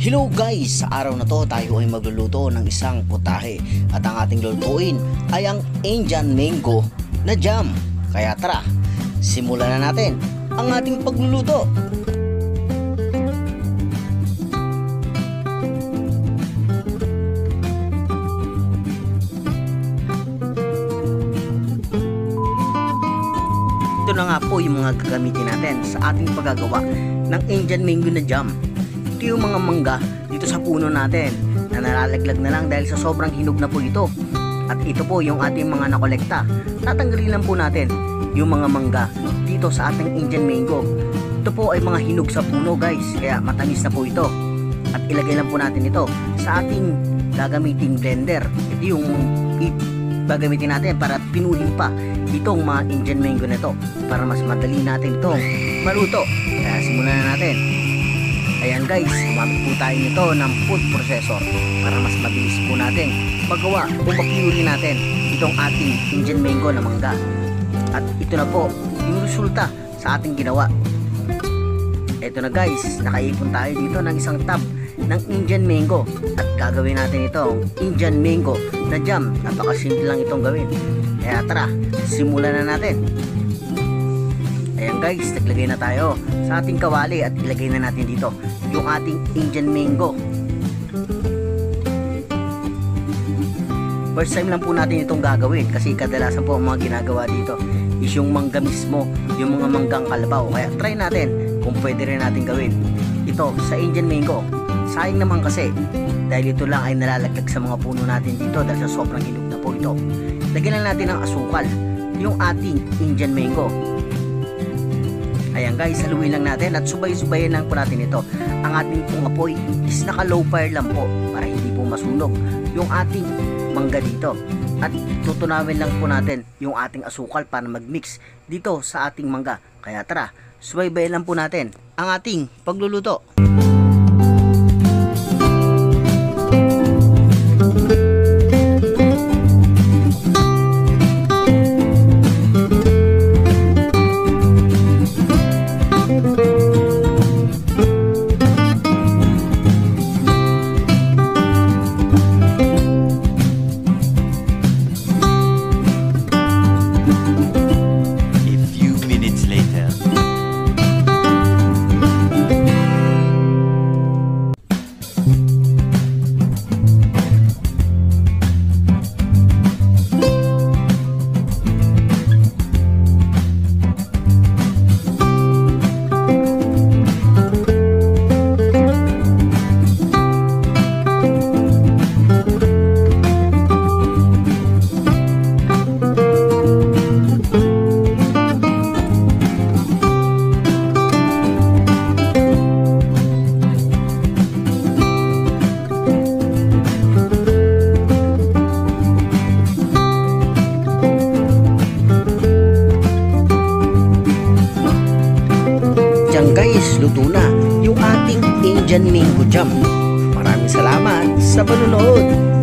Hello guys! Sa araw na to tayo ay magluluto ng isang putahe at ang ating lulutuin ay ang Indian mango na jam. Kaya tara, simulan na natin ang ating pagluluto. Ito na nga po yung mga gagamitin natin sa ating paggagawa ng Indian mango na jam. Ito yung mga mangga dito sa puno natin na nalalaglag na lang dahil sa sobrang hinog na po ito. At ito po yung ating mga nakolekta. Tatanggalin lang po natin yung mga mangga dito sa ating Indian mango. Ito po ay mga hinog sa puno guys, kaya matamis na po ito. At ilagay lang po natin ito sa ating gagamiting blender. Ito yung gagamitin natin para pinuhin pa itong mga Indian mango na ito para mas madali natin itong maluto. Kaya simulan na natin. Ayan guys, gumamit po tayo nito ng food processor para mas mabilis po natin magawa o mapiuri natin itong ating Indian mango na mangga. At ito na po yung resulta sa ating ginawa. Ito na guys, nakaipon tayo dito ng isang tub ng Indian mango at gagawin natin itong Indian mango na jam. Napakasimple lang itong gawin. Kaya tara, simulan na natin. Ayan guys, naglagay na tayo sa ating kawali at ilagay na natin dito yung ating Indian mango. First time lang po natin itong gagawin kasi kadalasan po ang mga ginagawa dito is yung mangga mismo, yung mga manggang kalabaw. Kaya try natin kung pwede rin natin gawin ito sa Indian mango. Sayang naman kasi dahil ito lang ay nalalaglag sa mga puno natin dito dahil sa sobrang hinog na po ito. Lagyan lang natin ng asukal yung ating Indian mango. Ayan guys, haluin lang natin at subay-subayin lang po natin ito. Ang ating pong apoy is naka low fire lang po para hindi po masunog yung ating mangga dito. At tutunawin lang po natin yung ating asukal para mag-mix dito sa ating mangga. Kaya tara, subaybayin lang po natin ang ating pagluluto. Guys, luto na yung ating Indian mango jam. Maraming salamat sa panonood.